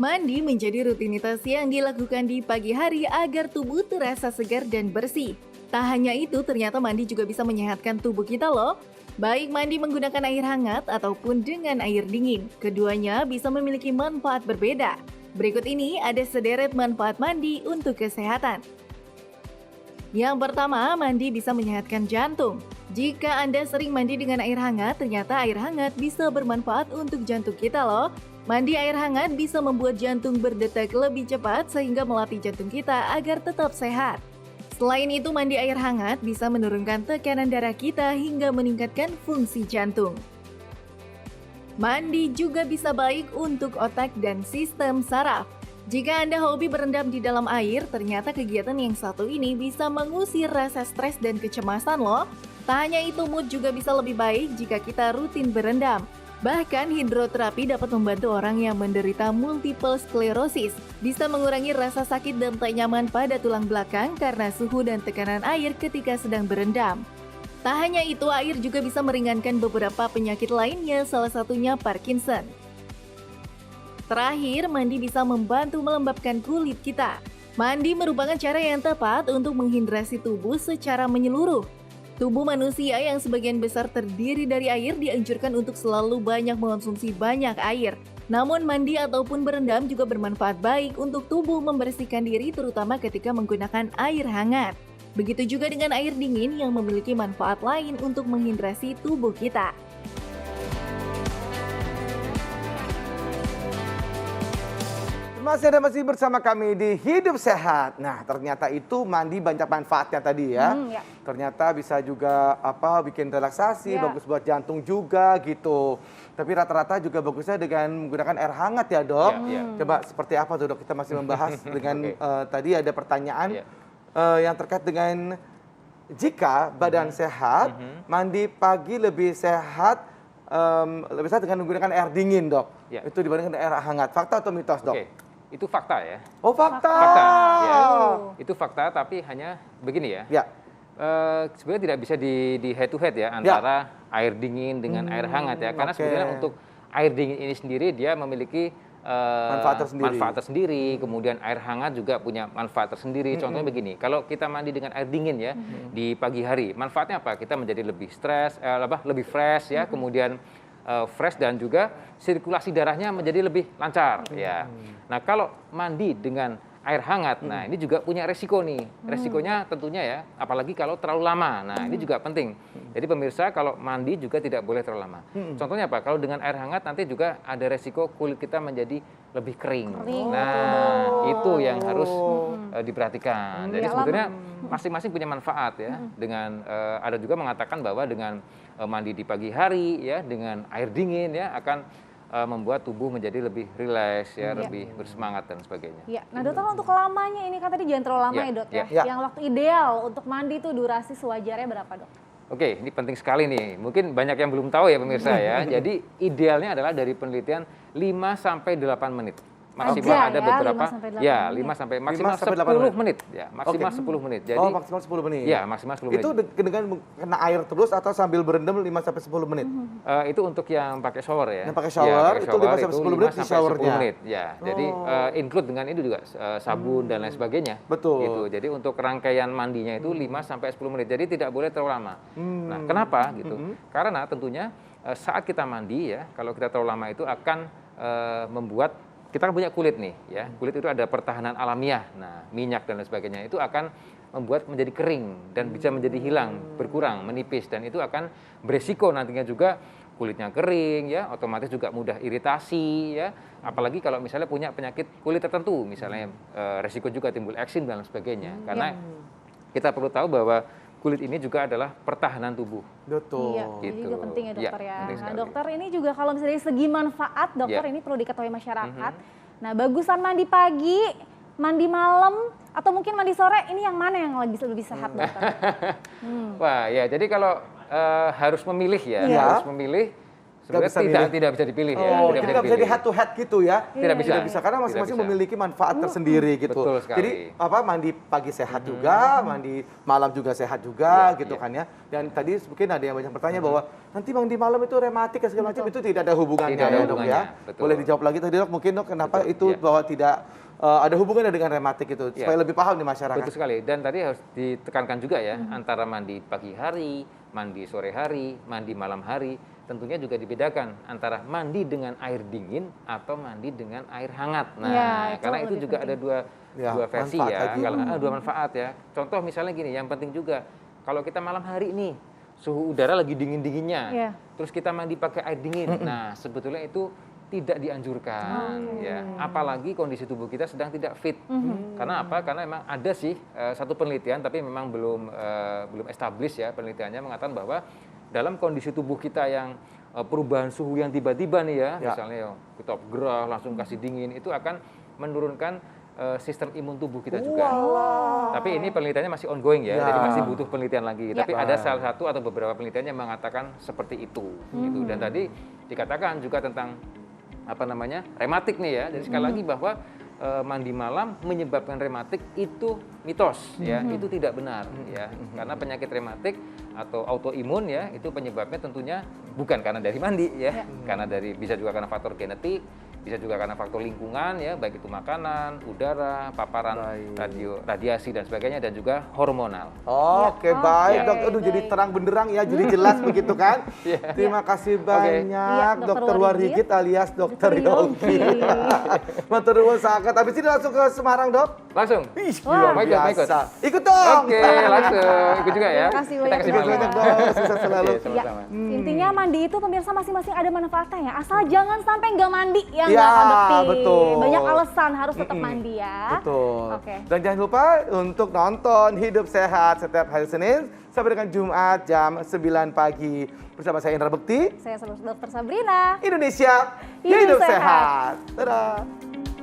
Mandi menjadi rutinitas yang dilakukan di pagi hari agar tubuh terasa segar dan bersih. Tak hanya itu, ternyata mandi juga bisa menyehatkan tubuh kita loh. Baik mandi menggunakan air hangat ataupun dengan air dingin, keduanya bisa memiliki manfaat berbeda. Berikut ini ada sederet manfaat mandi untuk kesehatan. Yang pertama, mandi bisa menyehatkan jantung. Jika Anda sering mandi dengan air hangat, ternyata air hangat bisa bermanfaat untuk jantung kita loh. Mandi air hangat bisa membuat jantung berdetak lebih cepat sehingga melatih jantung kita agar tetap sehat. Selain itu, mandi air hangat bisa menurunkan tekanan darah kita hingga meningkatkan fungsi jantung. Mandi juga bisa baik untuk otak dan sistem saraf. Jika Anda hobi berendam di dalam air, ternyata kegiatan yang satu ini bisa mengusir rasa stres dan kecemasan loh. Tak hanya itu, mood juga bisa lebih baik jika kita rutin berendam. Bahkan hidroterapi dapat membantu orang yang menderita multiple sklerosis. Bisa mengurangi rasa sakit dan tak nyaman pada tulang belakang karena suhu dan tekanan air ketika sedang berendam. Tak hanya itu, air juga bisa meringankan beberapa penyakit lainnya, salah satunya Parkinson. Terakhir, mandi bisa membantu melembabkan kulit kita. Mandi merupakan cara yang tepat untuk menghidrasi tubuh secara menyeluruh. Tubuh manusia yang sebagian besar terdiri dari air dianjurkan untuk selalu banyak mengonsumsi banyak air. Namun mandi ataupun berendam juga bermanfaat baik untuk tubuh membersihkan diri terutama ketika menggunakan air hangat. Begitu juga dengan air dingin yang memiliki manfaat lain untuk menghidrasi tubuh kita. Masih bersama kami di Hidup Sehat. Nah, ternyata itu mandi banyak manfaatnya tadi ya. Ya. Ternyata bisa juga bikin relaksasi, bagus buat jantung juga gitu. Tapi rata-rata juga bagusnya dengan menggunakan air hangat ya, Dok. Coba seperti apa tuh, Dok? Kita masih membahas dengan tadi ada pertanyaan yang terkait dengan jika badan sehat, mandi pagi lebih sehat dengan menggunakan air dingin, Dok. Itu dibandingkan air hangat. Fakta atau mitos, Dok? Itu fakta ya. Oh, fakta. Fakta. Ya. Itu fakta, tapi hanya begini ya. Ya. Sebenarnya tidak bisa di head to head ya antara air dingin dengan air hangat ya. Karena sebenarnya untuk air dingin ini sendiri dia memiliki manfaat tersendiri. Kemudian air hangat juga punya manfaat tersendiri. Contohnya begini, kalau kita mandi dengan air dingin ya di pagi hari, manfaatnya apa? Kita menjadi lebih lebih fresh ya. Kemudian fresh dan juga sirkulasi darahnya menjadi lebih lancar ya. Nah, kalau mandi dengan air hangat, nah ini juga punya resiko nih. Resikonya tentunya ya, apalagi kalau terlalu lama. Nah, ini juga penting. Jadi pemirsa, kalau mandi juga tidak boleh terlalu lama. Contohnya apa? Kalau dengan air hangat nanti juga ada resiko kulit kita menjadi lebih kering. Nah, itu yang harus diperhatikan. Jadi sebetulnya masing-masing punya manfaat ya. Dengan ada juga mengatakan bahwa dengan mandi di pagi hari ya, dengan air dingin ya akan membuat tubuh menjadi lebih rileks ya, lebih bersemangat dan sebagainya. Ya. Nah, Dokter, untuk lamanya ini kan tadi jangan terlalu lama ya, Dok ya. Yang waktu ideal untuk mandi itu durasi sewajarnya berapa, Dok? Oke, ini penting sekali nih. Mungkin banyak yang belum tahu ya pemirsa ya. Jadi idealnya adalah dari penelitian 5 sampai 8 menit. Maksimal ada beberapa 5 sampai maksimal 10 menit ya, maksimal 10 menit. Jadi maksimal 10 menit. Ya, maksimal 10 menit. Itu dengan kena air terus atau sambil berendam 5 sampai 10 menit? Itu untuk yang pakai shower ya. Yang pakai shower, itu 5 sampai 10 menit di showernya. 10 menit ya. Jadi include dengan itu juga sabun dan lain sebagainya. Betul. Gitu. Jadi untuk rangkaian mandinya itu 5 sampai 10 menit. Jadi tidak boleh terlalu lama. Nah, kenapa gitu? Karena tentunya saat kita mandi ya, kalau kita terlalu lama itu akan membuat kita kan punya kulit nih ya, kulit itu ada pertahanan alamiah, nah minyak dan lain sebagainya itu akan membuat menjadi kering dan bisa menjadi hilang, berkurang, menipis dan itu akan beresiko nantinya juga kulitnya kering ya, otomatis juga mudah iritasi ya, apalagi kalau misalnya punya penyakit kulit tertentu, misalnya resiko juga timbul eksim dan lain sebagainya, karena kita perlu tahu bahwa kulit ini juga adalah pertahanan tubuh. Betul. Iya, gitu. ini juga penting ya, Dokter ya. Nah, Dokter, ini juga kalau misalnya dari segi manfaat, Dokter, ini perlu diketahui masyarakat. Nah, bagusan mandi pagi, mandi malam, atau mungkin mandi sore, ini yang mana yang lebih sehat, Dokter? Wah, ya jadi kalau harus memilih ya, harus memilih, sebenarnya tidak bisa dipilih ya. Oh, jadi nggak bisa di head to head gitu ya? Tidak bisa. Tidak bisa karena masing-masing memiliki manfaat tersendiri gitu. Betul sekali. Jadi mandi pagi sehat juga, mandi malam juga sehat juga gitu kan ya. Dan tadi mungkin ada yang banyak bertanya bahwa nanti mandi malam itu rematik segala macam, itu tidak ada hubungannya ya dok ya. Boleh dijawab lagi tadi dok, mungkin dok kenapa itu bahwa tidak ada hubungannya dengan rematik itu, supaya lebih paham nih masyarakat. Betul sekali, dan tadi harus ditekankan juga ya, antara mandi pagi hari, mandi sore hari, mandi malam hari, tentunya juga dibedakan antara mandi dengan air dingin atau mandi dengan air hangat. Nah, karena itu juga ada dua versi ya, dua manfaat ya. Contoh misalnya gini, yang penting juga, kalau kita malam hari nih, suhu udara lagi dingin-dinginnya, terus kita mandi pakai air dingin, nah sebetulnya itu tidak dianjurkan ya, apalagi kondisi tubuh kita sedang tidak fit. Karena apa? Karena memang ada sih satu penelitian, tapi memang belum established ya, penelitiannya mengatakan bahwa dalam kondisi tubuh kita yang perubahan suhu yang tiba-tiba nih ya, misalnya kita gerah langsung kasih dingin, itu akan menurunkan sistem imun tubuh kita juga. Tapi ini penelitiannya masih ongoing ya, jadi masih butuh penelitian lagi. Tapi ada salah satu atau beberapa penelitian yang mengatakan seperti itu. Gitu. Dan tadi dikatakan juga tentang rematik nih ya. Jadi sekali lagi bahwa mandi malam menyebabkan rematik itu mitos ya, itu tidak benar ya. Karena penyakit rematik atau autoimun ya, itu penyebabnya tentunya bukan karena dari mandi ya. Karena bisa juga karena faktor genetik, bisa juga karena faktor lingkungan ya, baik itu makanan, udara, paparan radiasi dan sebagainya, dan juga hormonal. Oke, baik dok. Aduh, jadi terang benderang ya, jadi jelas begitu kan. Terima kasih banyak Dr. Warigit alias Dr. Yogi. Matur nuwun sangat. Habis ini langsung ke Semarang dok? Langsung. Luar biasa. Ikut dong. Oke, langsung. Ikut juga ya. Kita kasih banyak dok. Sukses selalu. Intinya mandi itu pemirsa masing-masing ada manfaatnya ya. Asal jangan sampai nggak mandi ya. Ya, produktif. betul. Banyak alasan harus tetap mandi ya. Betul. Oke. Dan jangan lupa untuk nonton Hidup Sehat setiap hari Senin sampai dengan Jumat jam 9 pagi. Bersama saya Indra Bekti. Saya Dr. Sabrina. Indonesia Hidup Sehat. Dadah.